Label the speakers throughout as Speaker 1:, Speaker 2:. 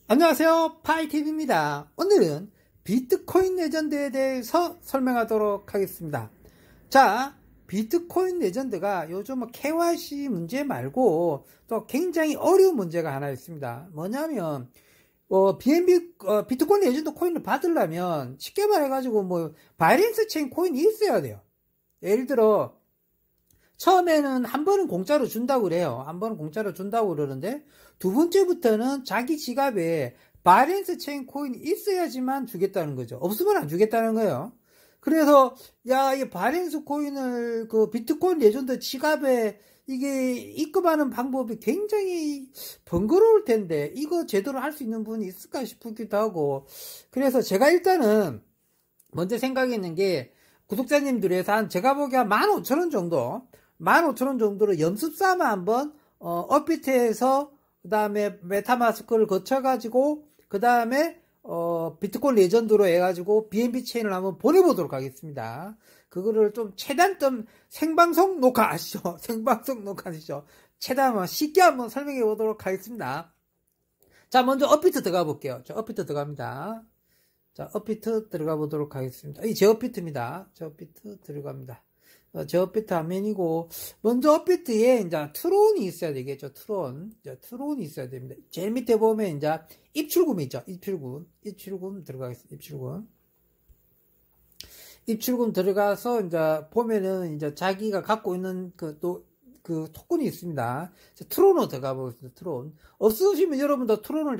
Speaker 1: 안녕하세요, 파이TV입니다. 오늘은 비트코인 레전드에 대해서 설명하도록 하겠습니다. 자, 비트코인 레전드가 요즘 KYC 문제 말고 또 굉장히 어려운 문제가 하나 있습니다. 뭐냐면 비트코인 레전드 코인을 받으려면 쉽게 말해가지고 바이낸스 체인 코인이 있어야 돼요. 예를 들어 처음에는 한 번은 공짜로 준다고 그래요. 한 번은 공짜로 준다고 그러는데 두 번째부터는 자기 지갑에 바이낸스 체인 코인이 있어야지만 주겠다는 거죠. 없으면 안 주겠다는 거예요. 그래서 이 바이낸스 코인을 비트코인 레전드 지갑에 이게 입금하는 방법이 굉장히 번거로울 텐데 이거 제대로 할 수 있는 분이 있을까 싶기도 하고, 그래서 제가 일단은 먼저 생각했는 게 구독자님들에서 제가 보기에 한 15,000원 정도 15,000원 정도로 연습 삼아 한번 업비트에서 그 다음에 메타마스크를 거쳐가지고 그 다음에 비트코인 레전드로 해가지고 BNB 체인을 한번 보내보도록 하겠습니다. 그거를 좀 최대한 좀 생방송 녹화하시죠. 생방송 녹화하시죠. 최대한 쉽게 한번 설명해 보도록 하겠습니다. 자, 먼저 업비트 들어가 볼게요. 자, 업비트 들어갑니다. 자, 업비트 들어가 보도록 하겠습니다. 이 제 업비트입니다. 제 업비트 들어갑니다. 제 업비트 화면이고, 먼저 업비트에 이제 트론이 있어야 되겠죠. 트론이 있어야 됩니다. 제일 밑에 보면 이제 입출금이 있죠. 입출금 들어가겠습니다. 입출금 들어가서 이제 보면은 이제 자기가 갖고 있는 그 토큰이 있습니다. 트론으로 들어가 보겠습니다. 트론. 없으시면 여러분도 트론을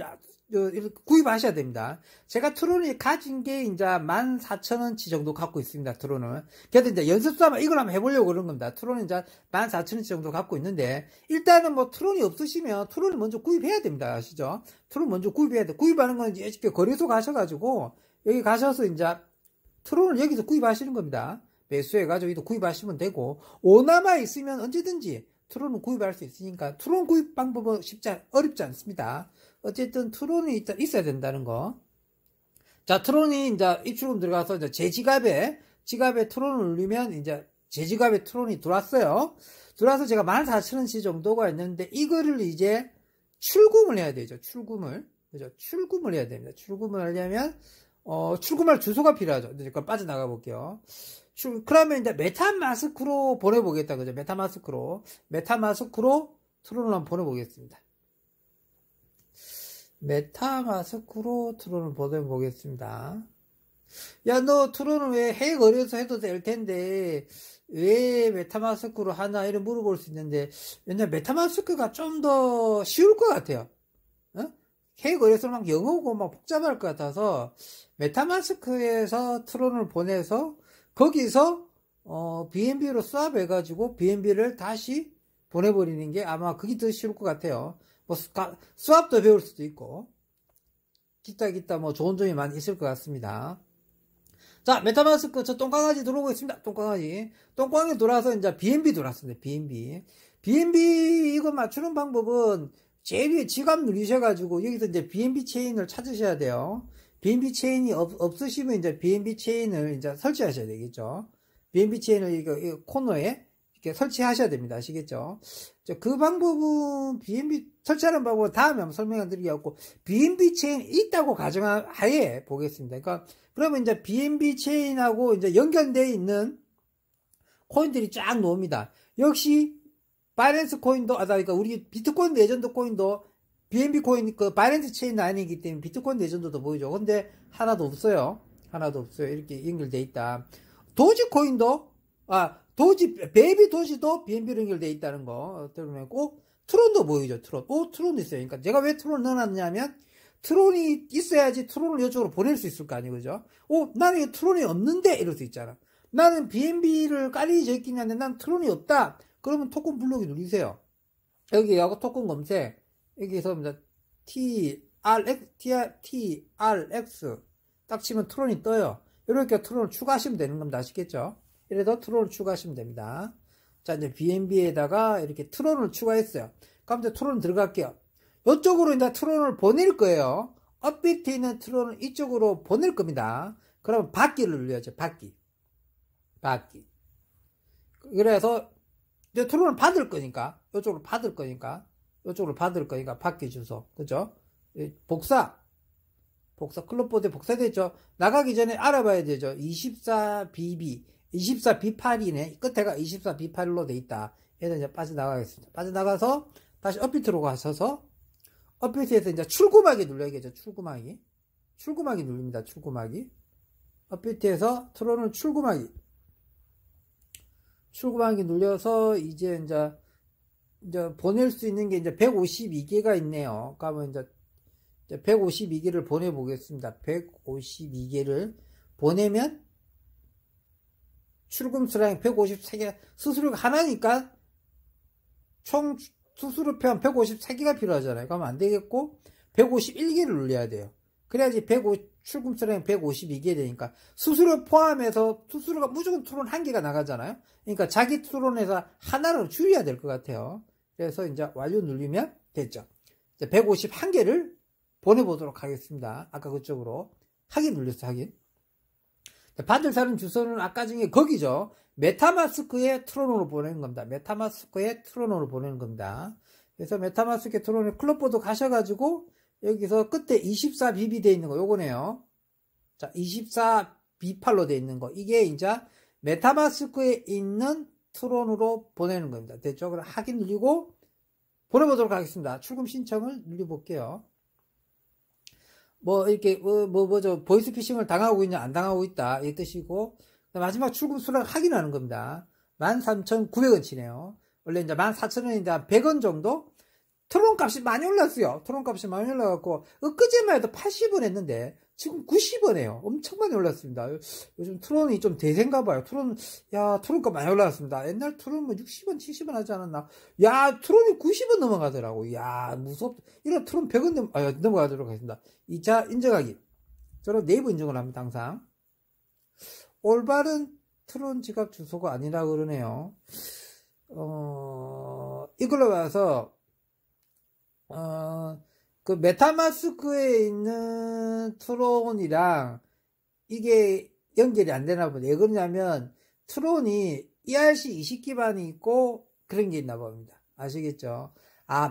Speaker 1: 구입하셔야 됩니다. 제가 트론이 가진 게 이제 14,000원치 정도 갖고 있습니다. 트론을. 그래서 이제 연습삼아 이걸 한번 해보려고 그런 겁니다. 트론은 이제 14,000원치 정도 갖고 있는데, 일단은 트론이 없으시면 트론을 먼저 구입해야 됩니다. 아시죠? 트론 먼저 구입해야 돼. 구입하는 건 이제 거래소 가셔가지고, 여기 가셔서 이제 트론을 여기서 구입하시는 겁니다. 매수해가지고 여기도 구입하시면 되고, 오나마 있으면 언제든지 트론을 구입할 수 있으니까 트론 구입 방법은 어렵지 않습니다. 어쨌든 트론이 있어야 된다는 거. 자, 트론이 이제 입출금 들어가서 이제 제 지갑에 트론을 올리면 이제 제 지갑에 트론이 들어왔어요. 들어와서 제가 14,000원치 정도가 있는데 이거를 이제 출금을 해야 되죠. 그죠? 출금을 해야 됩니다. 출금을 하려면 출금할 주소가 필요하죠. 이제 그걸 빠져나가 볼게요. 그러면 이제 메타마스크로 보내보겠다. 그죠? 메타마스크로 트론을 한번 보내보겠습니다. 메타마스크로 트론을 보내보겠습니다. 야, 너 트론을 왜 해외 거래소 해도 될 텐데 왜 메타마스크로 하나 이런 물어볼 수 있는데, 왜냐면 메타마스크가 좀 더 쉬울 것 같아요. 해외 거래소는 막 영어고 막 복잡할 것 같아서 메타마스크에서 트론을 보내서 거기서 BNB로 스왑해가지고 BNB를 다시 보내버리는 게 아마 그게 더 쉬울 것 같아요. 스왑도 배울 수도 있고 기타 좋은 점이 많이 있을 것 같습니다. 자, 메타마스크 저 똥강아지 들어오고 있습니다. 똥강아지 돌아서 이제 BNB 들어왔습니다. BNB 이거 맞추는 방법은 제일 위에 지갑 누르셔가지고 여기서 이제 BNB 체인을 찾으셔야 돼요. BNB 체인이 없으시면 이제 BNB 체인을 이제 설치하셔야 되겠죠. BNB 체인을 이 코너에 이렇게 설치하셔야 됩니다. 아시겠죠? 그 방법은 BNB 설치하는 방법은 다음에 한번 설명드리겠고, BNB 체인 있다고 가정하에 보겠습니다. 그러면 이제 BNB 체인하고 이제 연결되어 있는 코인들이 쫙 나옵니다. 역시 바이낸스 코인도 그러니까 우리 비트코인 레전드 코인도 BNB 코인 바이낸스 체인은 아니기 때문에 비트코인 레전드도 보이죠. 근데 하나도 없어요. 이렇게 연결되어 있다. 도지 코인도 베이비 도지도 BNB로 연결되어 있다는 거 들어보고, 트론도 보이죠. 트론도 있어요. 그러니까 제가 왜 트론을 넣어놨냐면 트론이 있어야지 트론을 이쪽으로 보낼 수 있을 거 아니에요. 그죠? 나는 트론이 없는데 이럴 수 있잖아. 나는 BNB를 깔리 적있긴 한데 난 트론이 없다. 그러면 토큰 블록이 누르세요. 여기 하고 토큰 검색, 여기서 TRX 딱 치면 트론이 떠요. 이렇게 트론을 추가하시면 되는 겁니다. 아시겠죠? 이래서 트론을 추가하시면 됩니다. 자, 이제 BNB에다가 이렇게 트론을 추가했어요. 그럼 이제 트론 들어갈게요. 이쪽으로 이제 트론을 보낼 거예요. 업비트에 있는 트론을 이쪽으로 보낼 겁니다. 그러면 받기를 눌러야죠. 받기. 그래서 이제 트론을 받을 거니까 이쪽으로 받을 거니까 바퀴 주소. 그죠? 복사 클럽보드에 복사됐죠. 나가기 전에 알아봐야 되죠. 24BB 24B8이네. 끝에가 24B8로 돼 있다. 얘는 이제 빠져나가겠습니다. 빠져나가서 다시 업비트로 가셔서 업비트에서 이제 출구막이 눌러야겠죠. 출구막이 눌립니다. 출구막이 업비트에서 트론을 출구막이 눌려서 이제 보낼 수 있는 게 이제 152개가 있네요. 그러면 이제 152개를 보내보겠습니다. 152개를 보내면 출금 수량이 153개, 수수료가 하나니까 총 수수료표 153개가 필요하잖아요. 그러면 안 되겠고 151개를 눌려야 돼요. 그래야지 출금 수량이 152개 되니까 수수료 포함해서 수수료가 무조건 트론 한 개가 나가잖아요. 그러니까 자기 트론에서 하나로 줄여야 될 것 같아요. 그래서 이제 완료 누르면 됐죠. 이제 151개를 보내보도록 하겠습니다. 아까 그쪽으로 확인 눌렸어. 확인. 받을 사람 주소는 아까 중에 거기죠. 메타마스크에 트론으로 보내는 겁니다. 메타마스크에 트론으로 보내는 겁니다. 그래서 메타마스크에 트론에 클럽보드 가셔가지고 여기서 끝에 24BB 돼 있는 거 요거네요. 자, 24B8로 돼 있는 거. 이게 이제 메타마스크에 있는 트론으로 보내는 겁니다. 됐죠? 그럼 확인 누르고 보내보도록 하겠습니다. 출금 신청을 눌러볼게요. 이렇게, 보이스피싱을 당하고 있냐, 안 당하고 있다. 이 뜻이고, 마지막 출금 수량 확인하는 겁니다. 13,900원치네요. 원래 이제 14,000원인데 100원 정도? 트론 값이 많이 올랐어요. 트론 값이 많이 올라갖고, 엊그제만 해도 80원 했는데, 지금 90원이에요. 엄청 많이 올랐습니다. 요즘 트론이 좀 대세인가 봐요. 트론 값 많이 올랐습니다. 옛날 트론 60원, 70원 하지 않았나? 트론이 90원 넘어가더라고. 무섭다. 이런 트론 100원 넘어가도록 하겠습니다. 2차 인정하기. 저는 네이버 인증을 합니다, 항상. 올바른 트론 지갑 주소가 아니라 그러네요. 이걸로 와서, 그 메타마스크에 있는 트론이랑 이게 연결이 안 되나 보네. 왜 그러냐면 트론이 ERC20 기반이 있고 그런 게 있나 봅니다. 아시겠죠?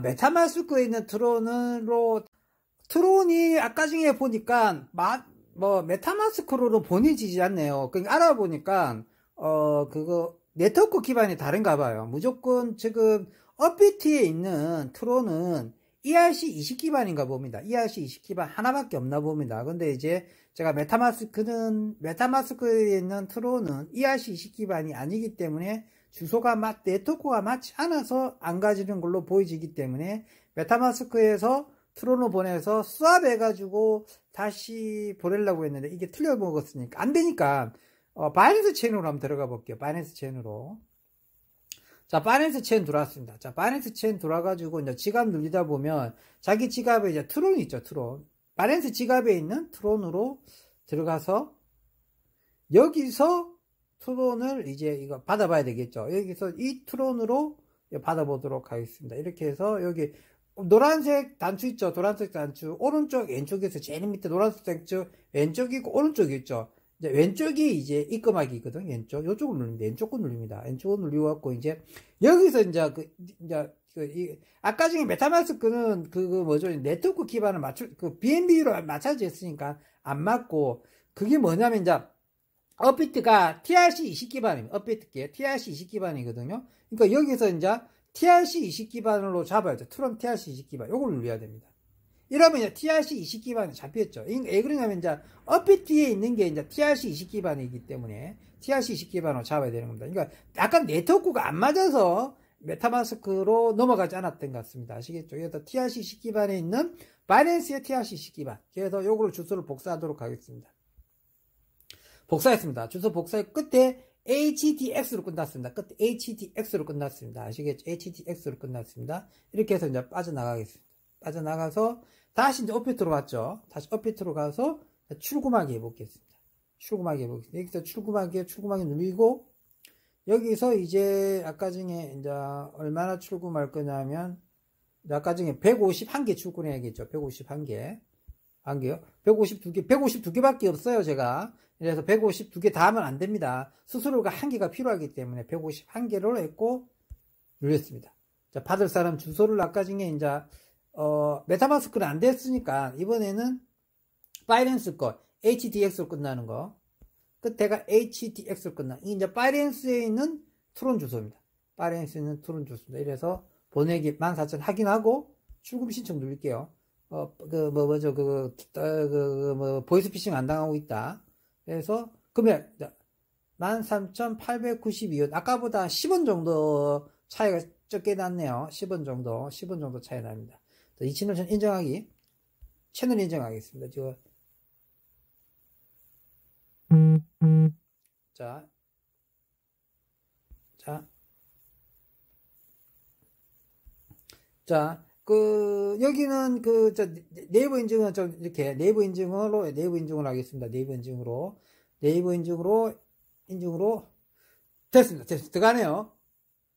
Speaker 1: 메타마스크에 있는 트론이 아까 중에 보니까 메타마스크로는 보내지지 않네요. 그러니까 알아보니까 그거 네트워크 기반이 다른가 봐요. 무조건 지금 업비트에 있는 트론은 ERC20 기반인가 봅니다. ERC20 기반 하나밖에 없나 봅니다. 근데 이제 제가 메타마스크에 있는 트론은 ERC20 기반이 아니기 때문에 주소가 네트워크가 맞지 않아서 안 가지는 걸로 보여지기 때문에 메타마스크에서 트론을 보내서 스왑해가지고 다시 보내려고 했는데 이게 틀려 먹었으니까 안 되니까 바이낸스 체인으로 한번 들어가 볼게요. 바이낸스 체인으로. 자, 바이낸스 체인 들어왔습니다. 자, 바이낸스 체인 들어와가지고, 이제 지갑 눌리다 보면, 자기 지갑에 이제 트론이 있죠, 트론. 바이낸스 지갑에 있는 트론으로 들어가서, 여기서 트론을 이제 이거 받아봐야 되겠죠. 여기서 이 트론으로 받아보도록 하겠습니다. 이렇게 해서, 여기, 노란색 단추 있죠, 노란색 단추. 오른쪽, 왼쪽에서 제일 밑에 노란색 단추, 왼쪽이 있고, 오른쪽이 있죠. 이제 왼쪽이 이제 입금하기거든. 왼쪽. 요쪽을 누릅니다. 왼쪽을 누릅니다. 왼쪽을 누르고 갖고 이제 여기서 이제 아까 중에 메타마스크는 네트워크 기반을 BNB로 맞춰져 있으니까 안 맞고 그게 뭐냐면 이제 업비트가 TRC20 기반입니다. 업비트게 TRC20 기반이거든요. 그러니까 여기서 이제 TRC20 기반으로 잡아야죠. 트론 TRC20 기반. 요걸 눌러야 됩니다. 이러면 이제 TRC20 기반이 잡혔죠. 왜 그러냐면 이제 업비트에 있는 게 이제 TRC20 기반이기 때문에 TRC20 기반으로 잡아야 되는 겁니다. 그러니까 약간 네트워크가 안 맞아서 메타마스크로 넘어가지 않았던 것 같습니다. 아시겠죠? 그래서 TRC20 기반에 있는 바이낸스의 TRC20 기반. 그래서 요거를 주소를 복사하도록 하겠습니다. 복사했습니다. 주소 복사의 끝에 HTX로 끝났습니다. 끝에 HTX로 끝났습니다. 아시겠죠? HTX로 끝났습니다. 이렇게 해서 이제 빠져나가겠습니다. 빠져나가서 다시 이제 업비트로 갔죠. 다시 업비트로 가서 출금하기 해보겠습니다. 출금하기 해보겠습니다. 여기서 출금하기 누르고 여기서 이제 아까 중에 이제 얼마나 출금할 거냐면 아까 중에 151개 출금해야겠죠. 151개. 한개요? 152개, 152개밖에 없어요, 제가. 그래서 152개 다 하면 안 됩니다. 수수료가 1개가 필요하기 때문에 151개로 했고, 눌렸습니다. 자, 받을 사람 주소를 아까 중에 이제, 메타마스크는 안 됐으니까, 이번에는 바이낸스 거, HDX로 끝나는 거. 끝에가 HDX로 끝나. 이제 바이낸스에 있는 트론 주소입니다. 바이낸스에 있는 트론 주소입니다. 이래서 보내기 14,000 확인하고, 출금 신청 누를게요. 보이스피싱 안 당하고 있다. 그래서, 금액, 13,892원. 아까보다 10원 정도 차이가 적게 났네요. 10원 정도 차이 납니다. 이 채널 인정하기. 채널 인정하겠습니다. 지금. 자, 여기는 네이버 인증은 좀 이렇게 네이버 인증으로 하겠습니다. 네이버 인증으로 됐습니다. 들어가네요.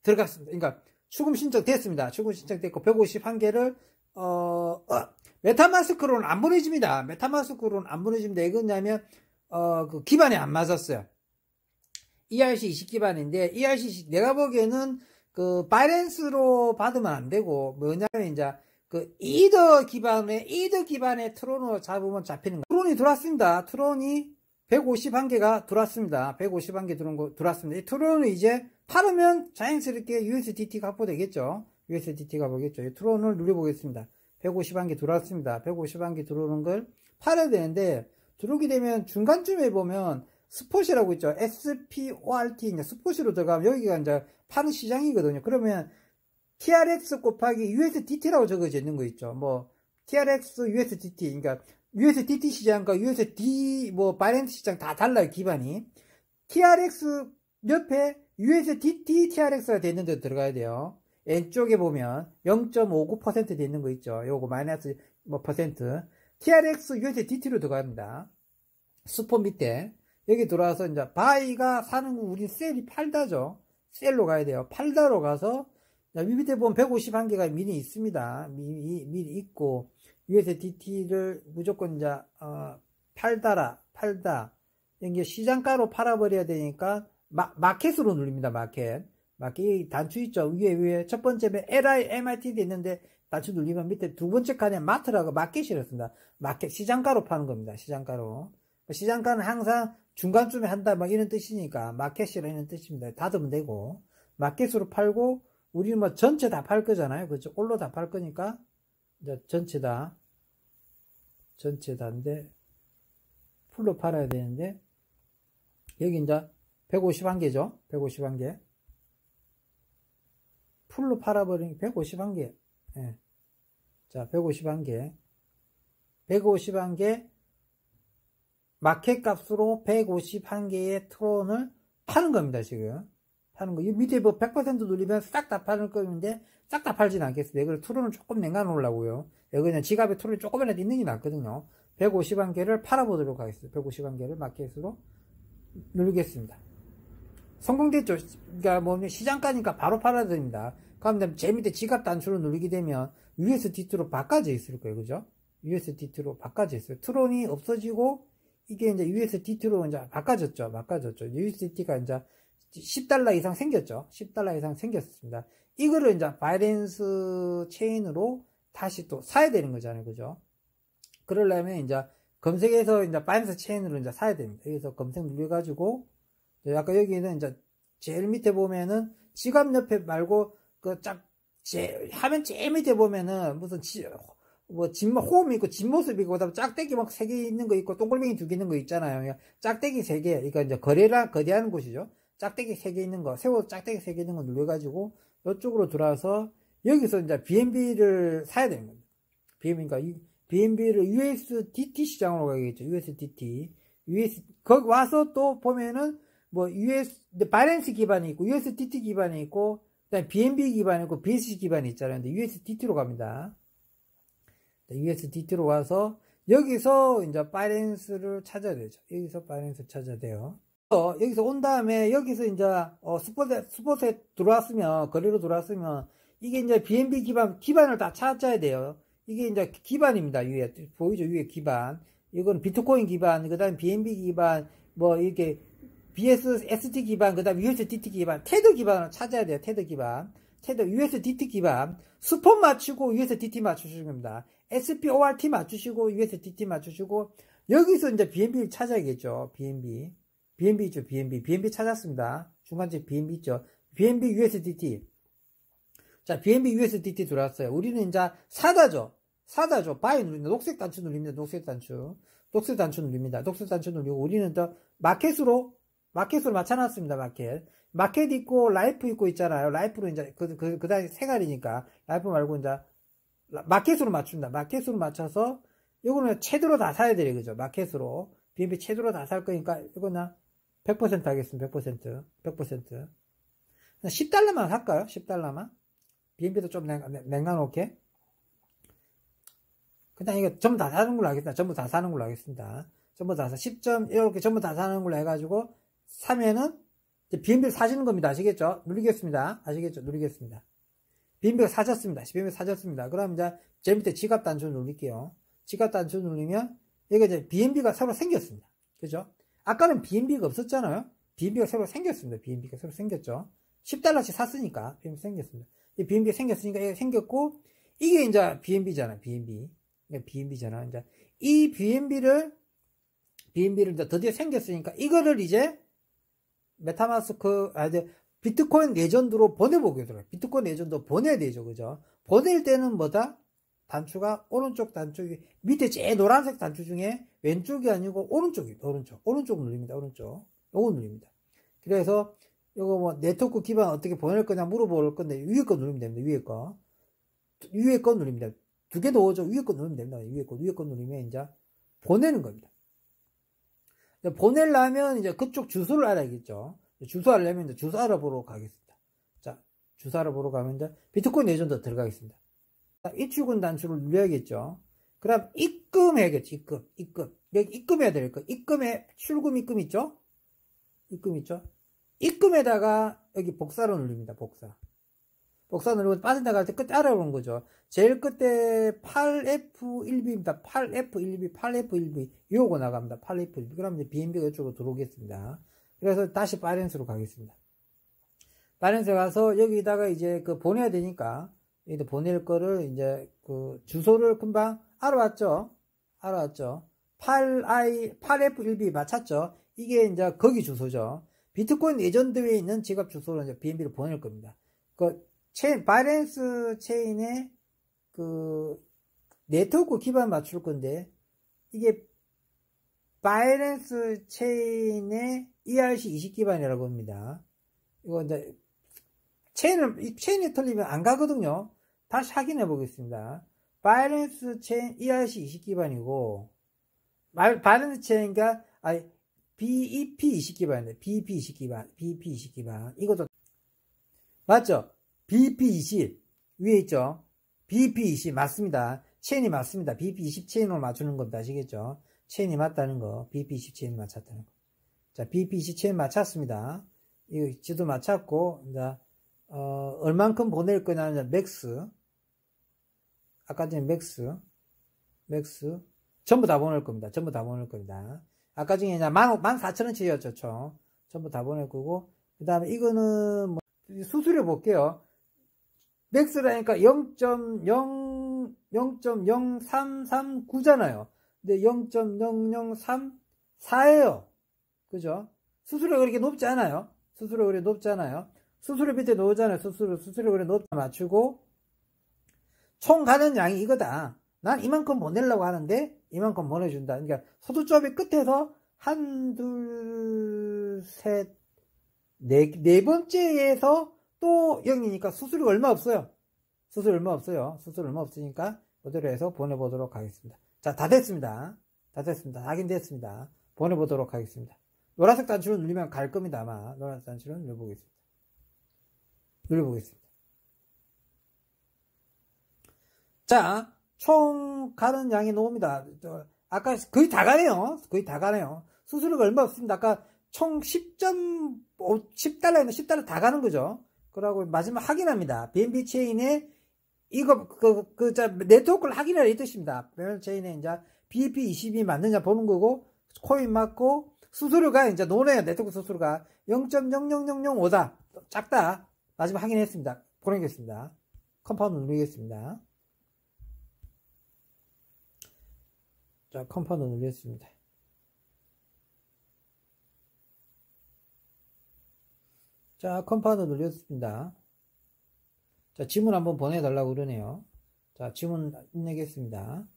Speaker 1: 들어갔습니다. 그러니까 출금 신청 됐습니다. 출금 신청 됐고 151개를 메타마스크로는 안 보내집니다. 이건 뭐냐면 기반이 안 맞았어요. ERC20 기반인데 ERC20 내가 보기에는 바이낸스로 받으면 안 되고 뭐냐면 이제 이더 기반의 트론으로 잡으면 잡히는 거. 트론이 들어왔습니다. 트론이 151개가 들어왔습니다. 151개 들어왔습니다. 이 트론을 이제 팔으면 자연스럽게 USDT가 확보되겠죠. USDT가 보겠죠. 이 트론을 누려보겠습니다. 151개 들어왔습니다. 151개 들어오는 걸 팔아야 되는데, 들어오게 되면 중간쯤에 보면 스폿이라고 있죠. SPORT, 이제 스폿으로 들어가면 여기가 이제 파는 시장이거든요. 그러면 TRX 곱하기 USDT라고 적어져 있는 거 있죠. TRX USDT, 그러니까 USDT 시장과 USD, 바이낸스 시장 다 달라요, 기반이. TRX 옆에 USDT TRX가 되어 있는 데 들어가야 돼요. 왼쪽에 보면 0.59% 되어 있는 거 있죠. 요거 마이너스 퍼센트. TRX USDT로 들어갑니다. 스포 밑에. 여기 들어와서 이제 바이가 사는 거 우리 셀이 팔다죠. 셀로 가야 돼요. 팔다로 가서 밑에 보면 151개가 미리 있습니다. 미리 있고 USDT를 무조건 이제 팔다. 이게 시장가로 팔아버려야 되니까 마켓으로 누릅니다. 마켓 단추 있죠. 위에 첫 번째 MIT도 있는데 단추 누르면 밑에 두 번째 칸에 마트라고 마켓이라고 씁니다. 마켓 시장가로 파는 겁니다. 시장가는 항상 중간쯤에 한다 이런 뜻이니까 마켓이라 이런 뜻입니다. 닫으면 되고 마켓으로 팔고 우리는 전체 다 팔 거잖아요. 그렇죠? 올로 다 팔 거니까 이제 전체다인데 풀로 팔아야 되는데 여기 이제 151개죠. 151개 풀로 팔아버리니 151개. 예. 자, 151개 마켓 값으로 151개의 트론을 파는 겁니다. 지금 파는 거. 이 밑에 100% 누르면 싹 다 파는 건데 싹 다 팔지는 않겠습니다. 이걸 트론을 조금 냉가 놓으려고요. 여기 그냥 지갑에 트론이 조금이라도 있는 게 낫거든요. 151개를 팔아보도록 하겠습니다. 151개를 마켓으로 누르겠습니다. 성공됐죠. 그러니까 시장가니까 바로 팔아야 됩니다. 그럼 제 밑에 지갑 단추를 누르게 되면 USDT로 바꿔져 있을 거예요. 그죠? USDT로 바꿔져 있어요. 트론이 없어지고 이게 이제 USDT로 이제 바꿔졌죠. USDT가 이제 $10 이상 생겼죠. $10 이상 생겼습니다. 이거를 이제 바이낸스 체인으로 다시 또 사야 되는 거잖아요. 그죠? 그러려면 이제 검색해서 이제 바이낸스 체인으로 이제 사야 됩니다. 여기서 검색 눌러가지고 아까 여기는 이제 제일 밑에 보면은 지갑 옆에 말고 화면 제일 밑에 보면은 무슨 홈 있고 뒷모습 있고 그다음에 짝대기 막 3개 있는 거 있고 동글뱅이 2개 있는 거 있잖아요. 짝대기 3개. 그러니까 이제 거래하는 곳이죠. 짝대기 3개 있는 거, 세워 짝대기 3개 있는 거 눌러가지고 이쪽으로 들어와서 여기서 이제 BNB를 사야 되는 겁니다. 그러니까 BNB를 USDT 시장으로 가겠죠. USDT. 거기 와서 또 보면은 바이낸스 기반이 있고 USDT 기반이 있고 그다음에 BNB 기반이 있고 BSC 기반이 있잖아요. 근데 USDT로 갑니다. USDT로 와서 여기서 이제 바이낸스를 찾아야 되죠. 여기서 바이낸스 찾아야 돼요. 여기서 온 다음에 여기서 이제 스폿에 들어왔으면 거래로 들어왔으면 이게 이제 BNB 기반을 다 찾아야 돼요. 이게 이제 기반입니다. 위에 보이죠? 위에 기반. 이건 비트코인 기반, 그 다음에 BNB 기반, 뭐 이렇게 BSST 기반, 그 다음에 USDT 기반, 테드 기반을 찾아야 돼요. 테드 기반. 테드 USDT 기반. 스폰 맞추고 USDT 맞추시는 겁니다. SPORT 맞추시고 USDT 맞추시고, 여기서 이제 BNB를 찾아야겠죠. BNB. BNB죠. BNB. BNB 찾았습니다. 중간에 BNB 있죠. BNB USDT. 자, BNB USDT 들어왔어요. 우리는 이제 사다죠. 바이 누릅니다. 녹색 단추 누릅니다. 녹색 단추 누릅니다. 녹색 단추 누르고, 우리는 또 마켓으로 맞춰놨습니다. 마켓 있고, 라이프 있고 있잖아요. 라이프로 이제, 그 다음에 생활이니까. 라이프 말고 이제, 마켓으로 맞춥니다. 마켓으로 맞춰서, 이거는 채도로 다 사야 돼요. 그죠? 마켓으로. BNB 채도로 다 살 거니까, 이거는 100% 하겠습니다. 100%. 10달러만 할까요? 10달러만? BNB도 좀 냉가놓게. 그냥 이거 전부 다 사는 걸로 하겠습니다. 전부 다 사는 걸로 하겠습니다. 전부 다 10점, 이렇게 전부 다 사는 걸로 해가지고, 사면은, 이제 BNB를 사시는 겁니다. 아시겠죠? 누리겠습니다. 아시겠죠? 누리겠습니다. BNB가 사졌습니다. BNB 사졌습니다. 그럼 이제, 제일 밑에 지갑 단추 누를게요. 지갑 단추 누르면, 이게 이제 BNB가 새로 생겼습니다. 그죠? 아까는 BNB가 없었잖아요? BNB가 새로 생겼습니다. BNB가 새로 생겼죠? 10달러씩 샀으니까, BNB 생겼습니다. 이 BNB가 생겼으니까, 이게 생겼고, 이게 이제 BNB잖아, BNB잖아. 이제, 이 BNB를 이제 드디어 생겼으니까, 이거를 이제, 메타마스크, 이제, 비트코인 레전드로 보내보겠더라고요. 비트코인 레전드 보내야 되죠. 그죠? 보낼 때는 뭐다? 단추가 오른쪽 단추기, 밑에 제일 노란색 단추 중에 왼쪽이 아니고 오른쪽 누릅니다. 오른쪽. 요거 누릅니다. 그래서, 요거 뭐, 네트워크 기반 어떻게 보낼 거냐 물어볼 건데, 위에 거 누르면 됩니다. 위에 거 누릅니다. 두 개 넣어줘. 위에 거 누르면 됩니다. 위에 거 누르면 이제 보내는 겁니다. 보내려면 이제 그쪽 주소를 알아야겠죠. 주소 알려면 이제 주소 알아보러 가겠습니다. 자, 주소 알아보러 가면 이제 비트코인 레전드 들어가겠습니다. 입출금 단추를 눌러야겠죠. 그럼 입금해야겠죠. 입금. 여기 입금해야 될 거. 입금에 출금 입금 있죠? 입금에다가 여기 복사로 누릅니다. 복사 누르고 빠져나갈 때 끝에 알아보는 거죠. 제일 끝에 8F1B입니다. 8F1B. 요거 나갑니다. 8F1B. 그럼 이제 BNB가 이쪽으로 들어오겠습니다. 그래서 다시 바이낸스로 가겠습니다. 바이낸스 가서 여기다가 이제 그 보내야 되니까, 여기다 보낼 거를 이제 그 주소를 금방 알아왔죠. 8F1B 맞췄죠. 이게 이제 거기 주소죠. 비트코인 레전드에 있는 지갑 주소로 이제 BNB를 보낼 겁니다. 바이낸스 체인에 그 네트워크 기반 맞출 건데, 이게 바이낸스 체인의 ERC20 기반이라고 합니다. 이거 이제 체인이 틀리면 안 가거든요. 다시 확인해 보겠습니다. 바이낸스 체인 ERC20 기반이고, 바이낸스 체인가 BEP20 기반인데, BEP20 기반. 이것도 맞죠? BEP20 위에 있죠? BEP20 맞습니다. 체인이 맞습니다. BEP20 체인으로 맞추는 겁니다. 아시겠죠? 체인이 맞다는 거. BEP20 체인 맞췄다는 거. 자, BEP20 체인 맞췄습니다. 이 지도 맞췄고, 이제, 얼만큼 보낼 거냐, 이제, 맥스. 아까 전에 맥스. 전부 다 보낼 겁니다. 아까 전에 이제 14,000원치였죠, 총. 전부 다 보낼 거고. 그 다음에 이거는 뭐, 수수료 볼게요. 맥스라니까 0.0339잖아요. 근데 0.0034예요. 그죠? 수수료가 그렇게 높지 않아요. 수수료 밑에 놓잖아요. 수수료 그래 높게 맞추고, 총 가는 양이 이거다. 난 이만큼 보내려고 하는데, 이만큼 보내준다. 그러니까, 소두조합의 끝에서, 네 번째에서 또 0이니까 수수료가 얼마 없어요. 수수료 얼마 없으니까 그대로 해서 보내보도록 하겠습니다. 자, 다 됐습니다. 확인됐습니다. 보내보도록 하겠습니다. 노란색 단추를 누르면 갈 겁니다. 아마 노란색 단추를 눌러보겠습니다. 자, 총 가는 양이 나옵니다. 아까 거의 다 가네요. 수수료가 얼마 없습니다. 아까 총 10.5, 10달러에는 10달러 다 가는 거죠. 그러고 마지막 확인합니다. BNB 체인에 이거, 네트워크를 확인하라 이 뜻입니다. 배멀 체인에 이제 BEP22 맞느냐 보는 거고, 코인 맞고, 수수료가 이제 노네요. 네트워크 수수료가 0.00005다. 작다. 마지막 확인했습니다. 보내겠습니다. 컴파운드 누르겠습니다. 자, 컴파운드 누르겠습니다. 자, 컴파운드 눌렸습니다. 자, 지문 한번 보내달라고 그러네요. 자, 지문 입력했습니다.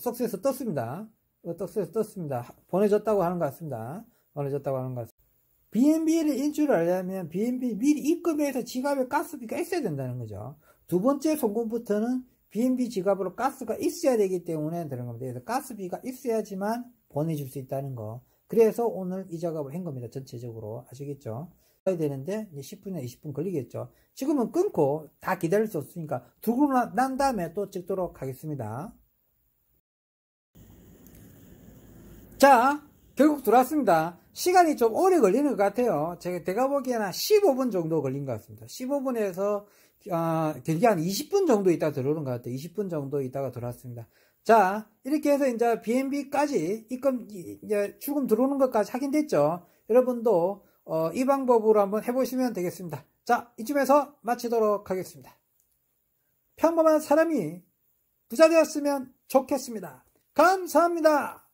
Speaker 1: 석세서 떴습니다. 석세서 떴습니다. 보내졌다고 하는 것 같습니다. 보내졌다고 하는 것 같습니다. BNB를 인출을 하려면 BNB 미리 입금해서 지갑에 가스비가 있어야 된다는 거죠. 두 번째 송금부터는 BNB 지갑으로 가스가 있어야 되기 때문에 되는 겁니다. 그래서 가스비가 있어야지만 보내줄 수 있다는 거. 그래서 오늘 이 작업을 한 겁니다. 전체적으로. 아시겠죠? 해야 되는데 10분이나 20분 걸리겠죠. 지금은 끊고 다 기다릴 수 없으니까 두고 난 다음에 또 찍도록 하겠습니다. 자, 결국 들어왔습니다. 시간이 좀 오래 걸리는 것 같아요. 제가 보기에는 한 15분 정도 걸린 것 같습니다. 15분에서 길게 한 20분 정도 있다가 들어오는 것 같아요. 20분 정도 있다가 들어왔습니다. 자, 이렇게 해서 이제 BNB까지 입금, 이제 출금 들어오는 것까지 확인됐죠. 여러분도 이 방법으로 한번 해보시면 되겠습니다. 자, 이쯤에서 마치도록 하겠습니다. 평범한 사람이 부자 되었으면 좋겠습니다. 감사합니다.